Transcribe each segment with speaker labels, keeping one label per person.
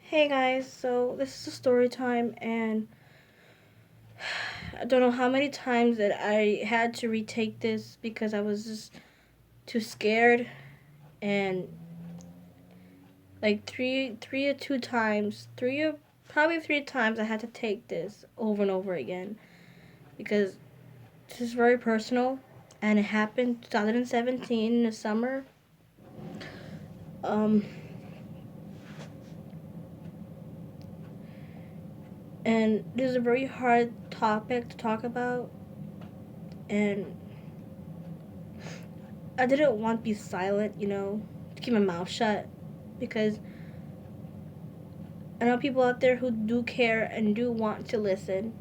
Speaker 1: Hey guys, so this is a story time, and I don't know how many times that I had to retake this because I was just too scared, and like three or two times, probably three times I had to take this over and over again because this is very personal, and it happened 2017 in the summer. Um, and this is a very hard topic to talk about, and I didn't want to be silent, to keep my mouth shut because I know people out there who do care and do want to listen.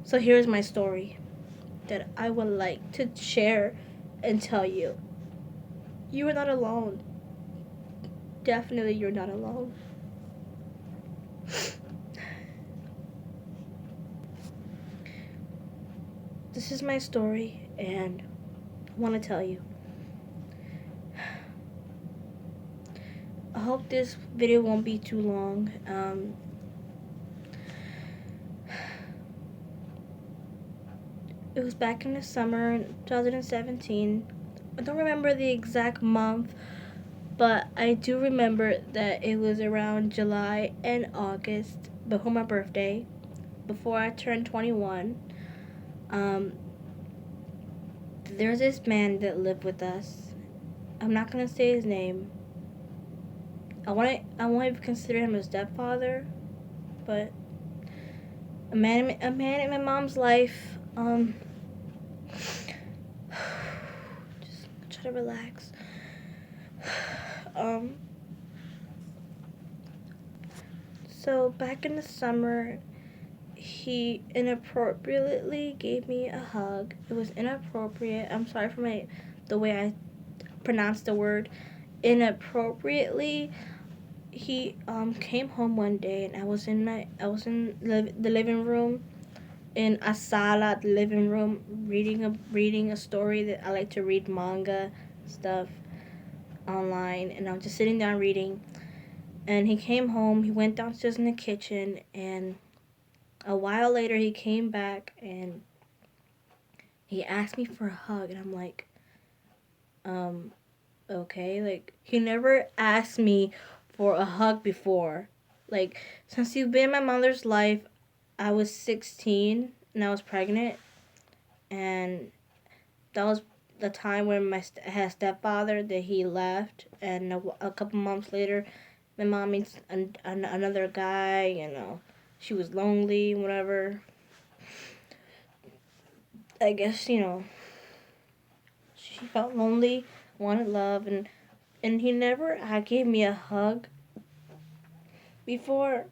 Speaker 1: So here's my story that I would like to share and tell you. You are not alone. Definitely, you're not alone. This is my story, and I want to tell you. I hope this video won't be too long. It was back in the summer, 2017. I don't remember the exact month, but I do remember that it was around July and August before my birthday, before I turned 21. Um, there's this man that lived with us. I'm not gonna say his name. I won't even consider him a stepfather, but a man in my mom's life. Just try to relax. Um, so back in the summer, he inappropriately gave me a hug. It was inappropriate. I'm sorry for the way I pronounced the word inappropriately. He came home one day, and I was in the living room, in a sala, the living room, reading a story that I like to read, manga stuff online, and I was just sitting down reading. And he came home. He went downstairs in the kitchen, and a while later he came back and he asked me for a hug, and I'm like, okay. Like, he never asked me for a hug before. Like, since he's been in my mother's life, I was 16 and I was pregnant, and that was the time when I had a stepfather that he left, and a couple months later, my mom meets another guy. She was lonely, whatever. I guess she felt lonely, wanted love, and he never gave me a hug before.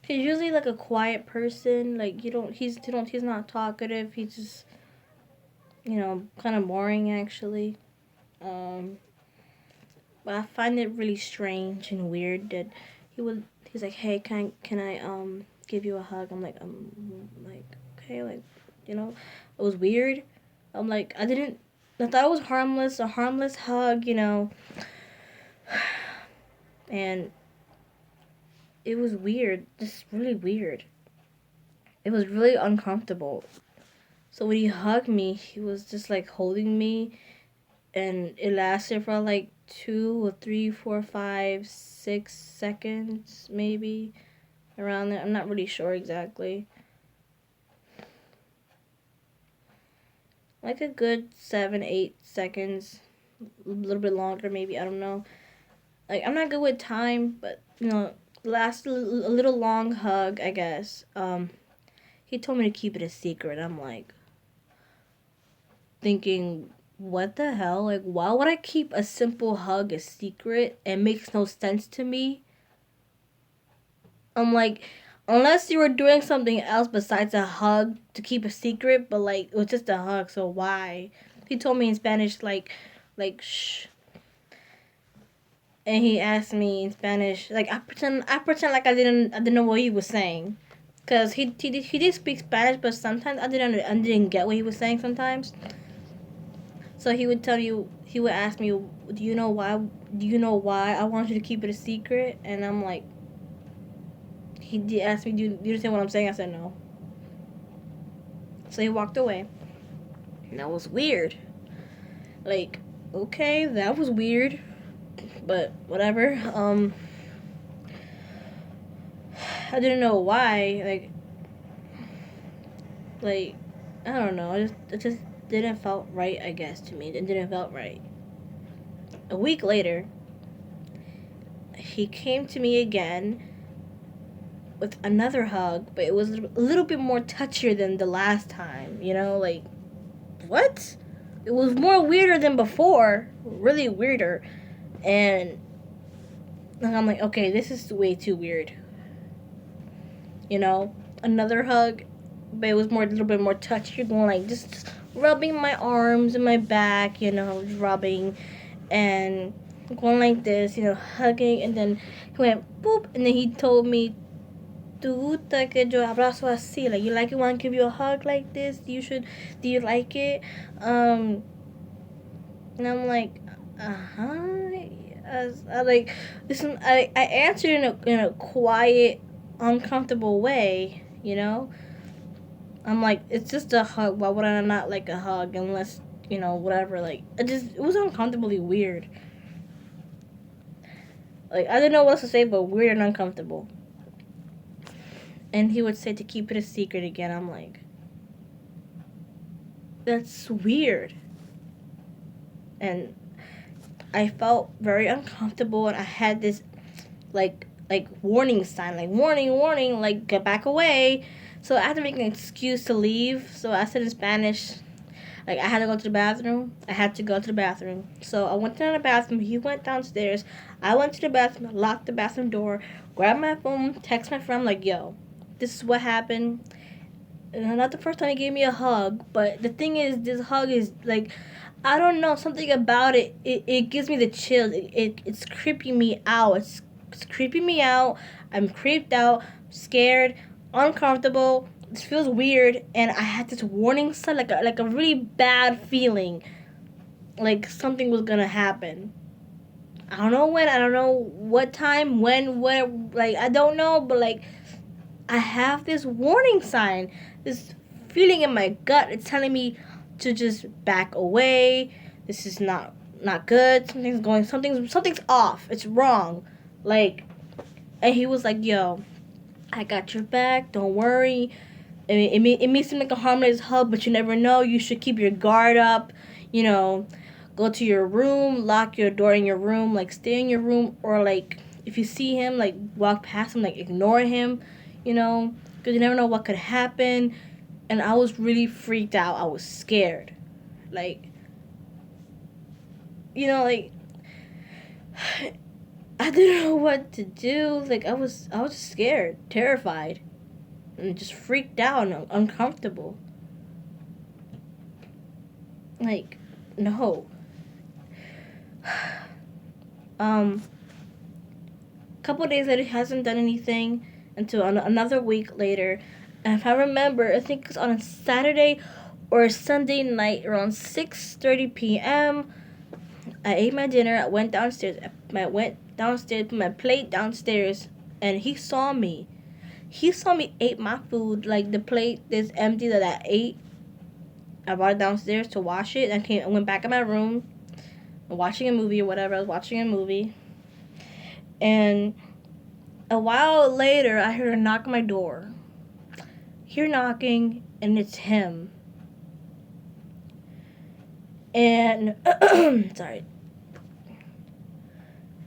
Speaker 1: He's usually like a quiet person. Like, he's not talkative. He's just kind of boring actually. Um, but I find it really strange and weird that he's like, hey, can I give you a hug? I'm like okay, like, it was weird. I'm like, I thought it was harmless, a harmless hug, and it was weird, just really weird. It was really uncomfortable. So when he hugged me, he was just like holding me, and it lasted for like 2 or 3, 4, 5, 6 seconds, maybe around there. I'm not really sure exactly. Like a good 7, 8 seconds, a little bit longer, maybe. I don't know. Like, I'm not good with time, but last a little long hug, I guess. He told me to keep it a secret. I'm like thinking, what the hell? Like, why would I keep a simple hug a secret? It makes no sense to me. I'm like, unless you were doing something else besides a hug to keep a secret, but like, it was just a hug, so why? He told me in Spanish, like shh. And he asked me in Spanish, like, I pretend like I didn't know what he was saying. Cause he did speak Spanish, but sometimes I didn't get what he was saying sometimes. So he would tell you, he would ask me, do you know why? Do you know why I want you to keep it a secret? And I'm like, he did ask me, do you understand what I'm saying? I said no. So he walked away. And that was weird. Like, okay, that was weird. But whatever. I didn't know why. Like I don't know. It just didn't felt right, I guess, to me. It didn't felt right. A week later, he came to me again with another hug, but it was a little bit more touchier than the last time, you know? Like, what? It was more weirder than before. Really weirder. And I'm like, okay, this is way too weird. You know? Another hug, but it was a little bit more touchy. You're going like just rubbing my arms and my back, you know, just rubbing and going like this, you know, hugging, and then he went boop, and then he told me, "Tu gusta que yo abrazo así? Like, you like it when I give you a hug like this? Do you like it?" And I'm like, I like listen. I answered in a quiet, uncomfortable way, you know. I'm like, it's just a hug. Why would I not like a hug unless, you know, whatever. Like, it was uncomfortably weird. Like, I didn't know what else to say, but weird and uncomfortable. And he would say to keep it a secret again. I'm like, that's weird. And I felt very uncomfortable, and I had this, like warning sign, like, warning, like, get back away. So I had to make an excuse to leave. So I said in Spanish, like, I had to go to the bathroom. So I went down to the bathroom. He went downstairs. I went to the bathroom, locked the bathroom door, grabbed my phone, text my friend, like, yo, this is what happened. And not the first time he gave me a hug, but the thing is, this hug is, like, I don't know, something about it, it gives me the chills. It's creeping me out. It's creeping me out. I'm creeped out, scared, uncomfortable. This feels weird, and I had this warning sign, like a really bad feeling, like something was gonna happen. I don't know when, I don't know what time, when, where, like, I don't know, but, like, I have this warning sign, this feeling in my gut. It's telling me to just back away. This is not good. Something's off. It's wrong. Like, and he was like, yo, I got your back. Don't worry. It may seem like a harmless hug, but you never know. You should keep your guard up. You know, go to your room, lock your door in your room, like, stay in your room, or, like, if you see him, like, walk past him, like, ignore him, you know, because you never know what could happen. And I was really freaked out. I was scared. Like, you know, like, I didn't know what to do. Like, I was just scared, terrified, and just freaked out and uncomfortable. Like, no. A couple of days later, he hasn't done anything until another week later. And if I remember, I think it's on a Saturday or a Sunday night around 6:30 p.m. I ate my dinner. I went downstairs. Put my plate downstairs, and he saw me. He saw me ate my food, like, the plate is empty that I ate. I brought it downstairs to wash it. I went back in my room, watching a movie or whatever. I was watching a movie, and a while later, I heard a knock on my door. Hear knocking, and it's him. And sorry,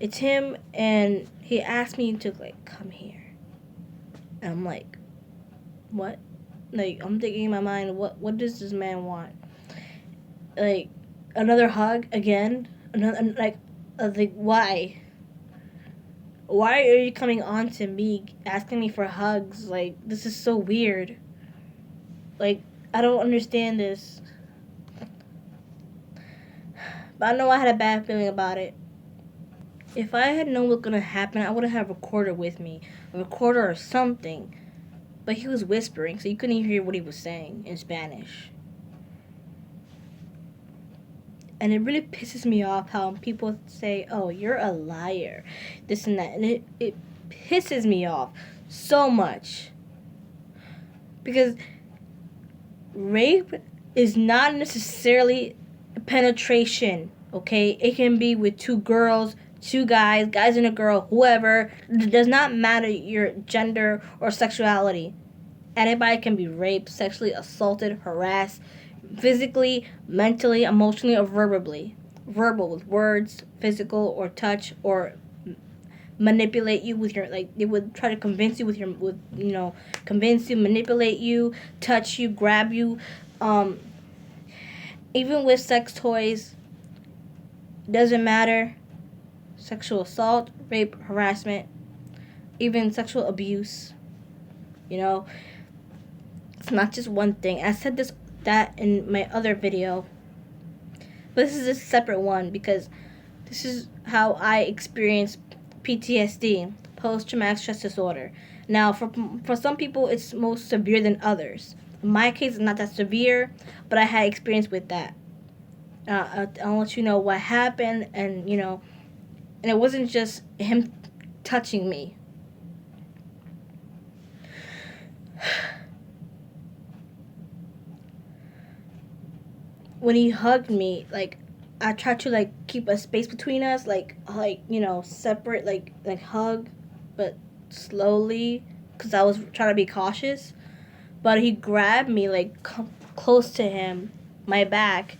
Speaker 1: it's him, and he asked me to, like, come here. And I'm like, what? Like, I'm thinking in my mind, what does this man want? Like, another hug again? Another, like, why? Why are you coming on to me, asking me for hugs? Like, this is so weird. Like, I don't understand this. But I know I had a bad feeling about it. If I had known what was going to happen, I would have had a recorder with me. A recorder or something. But he was whispering, so you couldn't even hear what he was saying in Spanish. And it really pisses me off how people say, oh, you're a liar, this and that. And it pisses me off so much. Because rape is not necessarily penetration, okay? It can be with two girls, two guys, guys and a girl, whoever. It does not matter your gender or sexuality. Anybody can be raped, sexually assaulted, harassed, physically, mentally, emotionally, or verbally. Verbal with words, physical, or touch, or manipulate you with your, like, they would try to convince you convince you, manipulate you, touch you, grab you. Even with sex toys, doesn't matter. Sexual assault, rape, harassment, even sexual abuse. It's not just one thing. I said that in my other video, but this is a separate one because this is how I experience PTSD, post-traumatic stress disorder. Now, for some people, it's most severe than others. In my case, it's not that severe, but I had experience with that. I'll let you know what happened, and it wasn't just him touching me. When he hugged me, like, I tried to, like, keep a space between us, like separate, like hug, but slowly, because I was trying to be cautious. But he grabbed me, like, close to him, my back,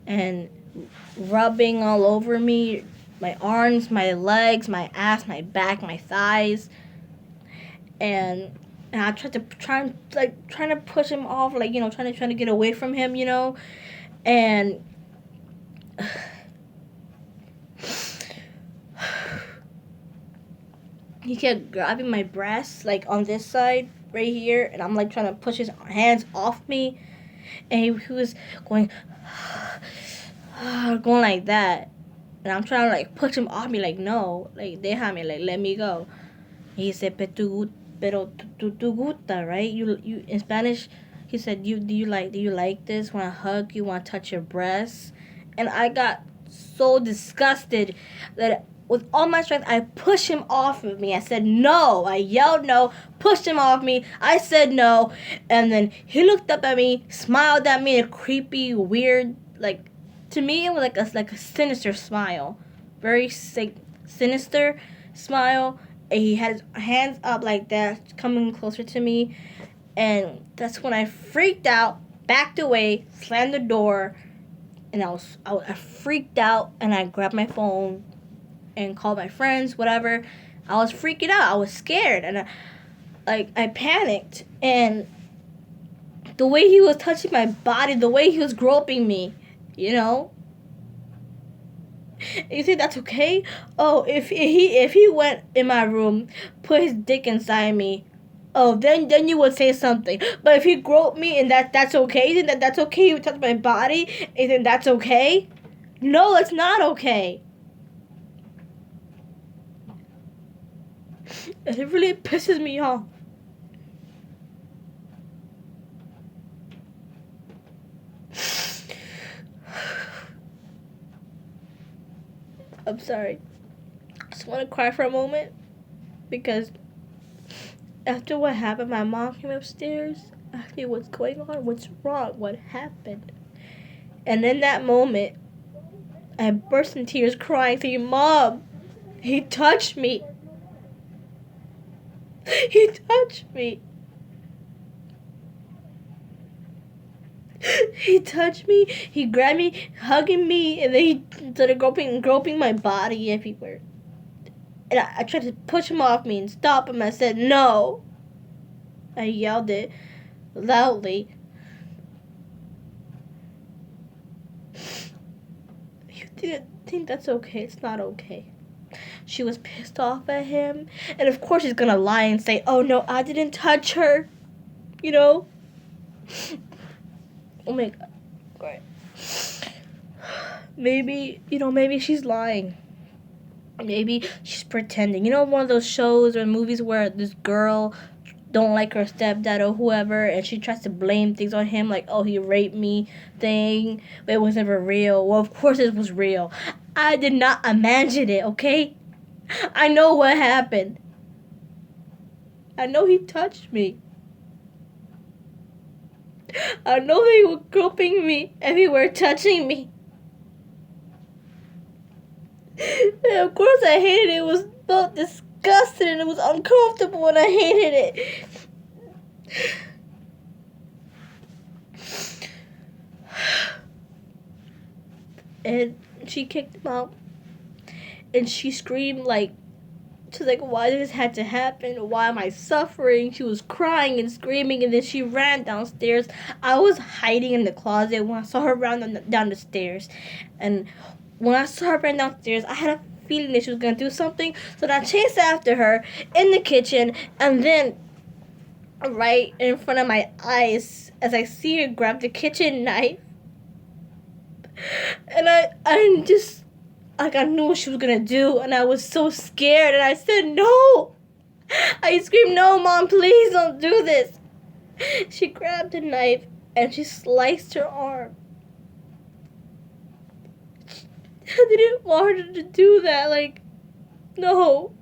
Speaker 1: and rubbing all over me, my arms, my legs, my ass, my back, my thighs, and I tried to trying to push him off, like, trying to get away from him, and he kept grabbing my breasts, like, on this side right here, and I'm, like, trying to push his hands off me, and he was going like that, and I'm trying to, like, push him off me, like, no, like, déjame, like, let me go. And he said, pero tu gusta, right? You in Spanish, he said, do you like this? Want to hug you? Want to touch your breasts? And I got so disgusted that with all my strength, I pushed him off of me. I said no. I yelled no, pushed him off me. I said no, and then he looked up at me, smiled at me, a creepy, weird, like, to me it was like a sinister smile, very sinister smile. And he had his hands up like that, coming closer to me, and that's when I freaked out, backed away, slammed the door, and I freaked out, and I grabbed my phone and called my friends, whatever. I was freaking out. I was scared, and I panicked. And the way he was touching my body, the way he was groping me, You think that's okay? Oh, if he went in my room, put his dick inside me, oh, then you would say something. But if he groped me and that's okay, you think that's okay? He would touch my body, you think that's okay? No, it's not okay. And it really pisses me off. I'm sorry. I just want to cry for a moment because after what happened, my mom came upstairs, asked me what's going on, what's wrong, what happened. And in that moment, I burst in tears crying, saying, Mom, he touched me. He touched me. He touched me, he grabbed me, hugging me, and then he started groping my body everywhere. And I tried to push him off me and stop him. I said, no. I yelled it loudly. You didn't think that's okay? It's not okay. She was pissed off at him. And of course she's gonna lie and say, oh no, I didn't touch her. Oh my God. Right. Maybe she's lying. Maybe she's pretending. One of those shows or movies where this girl don't like her stepdad or whoever, and she tries to blame things on him, like, oh, he raped me thing, but it was never real. Well, of course it was real. I did not imagine it, okay? I know what happened. I know he touched me. I know they were groping me everywhere, touching me. And of course I hated it. It was felt disgusting and it was uncomfortable and I hated it. And she kicked him out. And she screamed like, she's like, why did this have to happen? Why am I suffering? She was crying and screaming, and then she ran downstairs. I was hiding in the closet when I saw her run down the stairs. And when I saw her run downstairs, I had a feeling that she was going to do something. So I chased after her in the kitchen, and then right in front of my eyes, as I see her grab the kitchen knife, and I just, like, I knew what she was gonna do, and I was so scared, and I said, no! I screamed, no, Mom, please don't do this! She grabbed a knife, and she sliced her arm. I didn't want her to do that, like, no.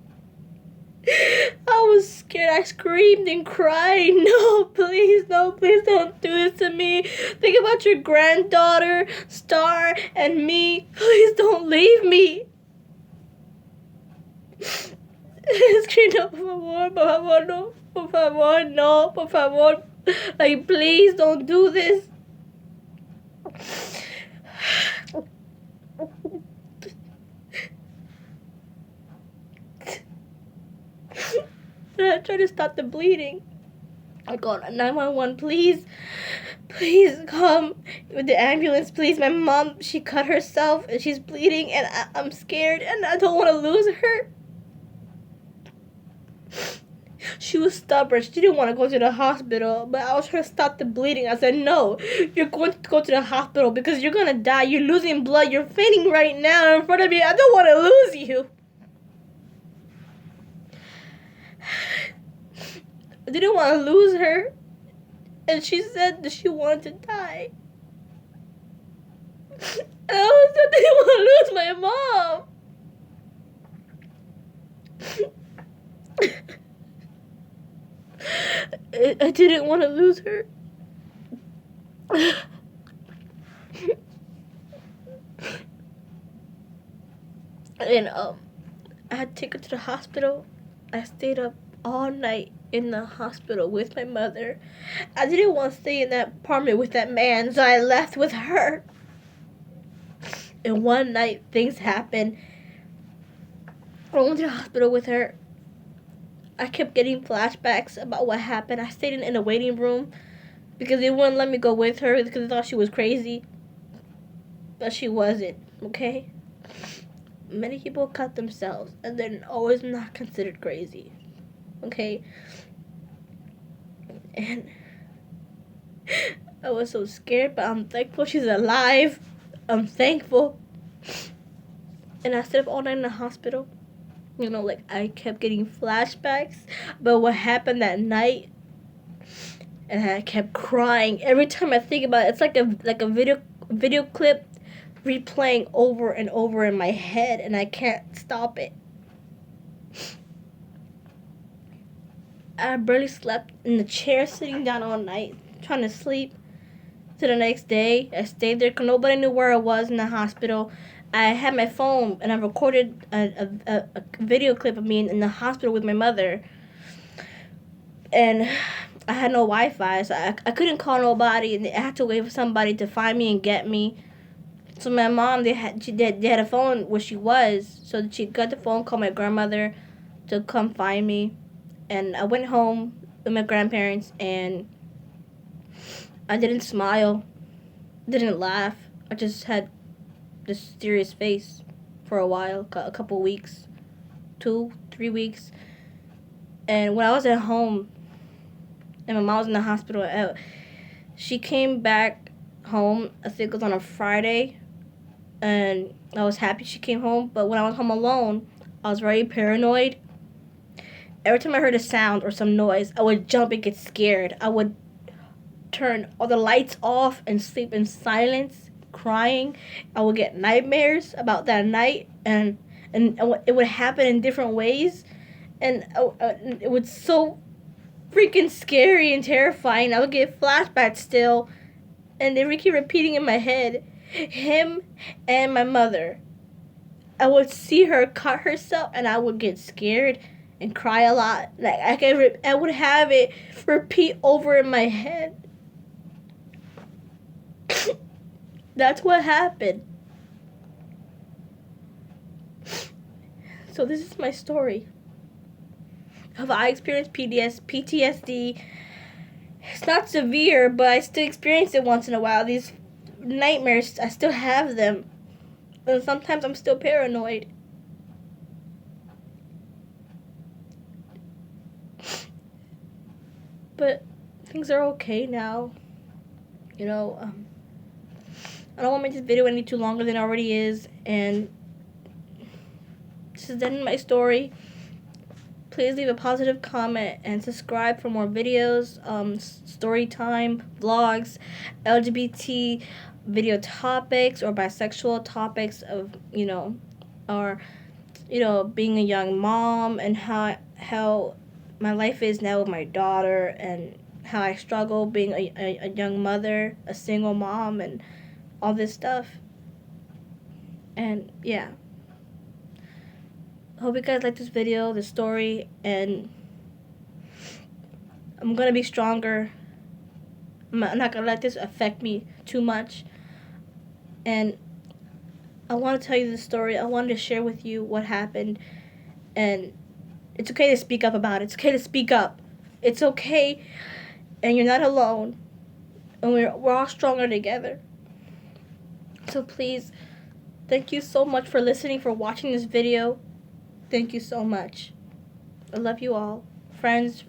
Speaker 1: I was scared. I screamed and cried. No, please don't do this to me. Think about your granddaughter, Star, and me. Please don't leave me. Screamed, no, por favor, no, por favor, no, por favor. Like, please don't do this. And I tried to stop the bleeding. I called 911, please come with the ambulance, please. My mom, she cut herself and she's bleeding and I'm scared and I don't want to lose her. She was stubborn. She didn't want to go to the hospital, but I was trying to stop the bleeding. I said, no, you're going to go to the hospital because you're going to die. You're losing blood. You're fainting right now in front of me. I don't want to lose you. I didn't want to lose her. And she said that she wanted to die. And I didn't want to lose my mom. I didn't want to lose her. And I had to take her to the hospital. I stayed up all night in the hospital with my mother. I didn't want to stay in that apartment with that man, so I left with her. And one night, things happened. I went to the hospital with her. I kept getting flashbacks about what happened. I stayed in a waiting room because they wouldn't let me go with her because they thought she was crazy. But she wasn't, okay? Many people cut themselves and they're always not considered crazy, okay? And I was so scared, but I'm thankful she's alive. I'm thankful. And I stayed up all night in the hospital. You know, like, I kept getting flashbacks about what happened that night. And I kept crying. Every time I think about it, it's like a video clip replaying over and over in my head, and I can't stop it. I barely slept in the chair, sitting down all night, trying to sleep. To the next day, I stayed there because nobody knew where I was in the hospital. I had my phone, and I recorded a video clip of me in the hospital with my mother. And I had no Wi-Fi, so I couldn't call nobody, and I had to wait for somebody to find me and get me. So my mom, they had a phone where she was, so she got the phone, called my grandmother to come find me. And I went home with my grandparents, and I didn't smile, didn't laugh. I just had this serious face for a while, a couple weeks, 2-3 weeks. And when I was at home and my mom was in the hospital, she came back home, I think it was on a Friday, and I was happy she came home. But when I was home alone, I was very paranoid every time I heard a sound or some noise, I would jump and get scared. I would turn all the lights off and sleep in silence, crying. I would get nightmares about that night, and it would happen in different ways, and it was so freaking scary and terrifying. I would get flashbacks still, and they would keep repeating in my head. Him and my mother. I would see her cut herself, and I would get scared and cry a lot. Like I would have it repeat over in my head. That's what happened. So this is my story. Have I experienced PTSD? It's not severe, but I still experience it once in a while. These nightmares, I still have them. And sometimes I'm still paranoid. But things are okay now. I don't want to make this video any too longer than it already is. And this is the end of my story. Please leave a positive comment and subscribe for more videos, Storytime, vlogs, LGBT video topics, or bisexual topics of, or, being a young mom, and how my life is now with my daughter, and how I struggle being a young mother, a single mom, and all this stuff. And yeah. Hope you guys like this video, the story, and I'm going to be stronger. I'm not going to let this affect me too much. And I want to tell you the story. I wanted to share with you what happened. And it's okay to speak up about it. It's okay to speak up. It's okay. And you're not alone. And we're all stronger together. So please, thank you so much for listening, for watching this video. Thank you so much. I love you all. Friends,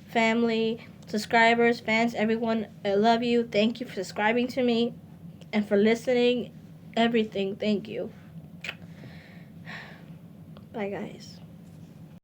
Speaker 1: family, subscribers, fans, everyone, I love you. Thank you for subscribing to me and for listening. Everything. Thank you. Bye, guys.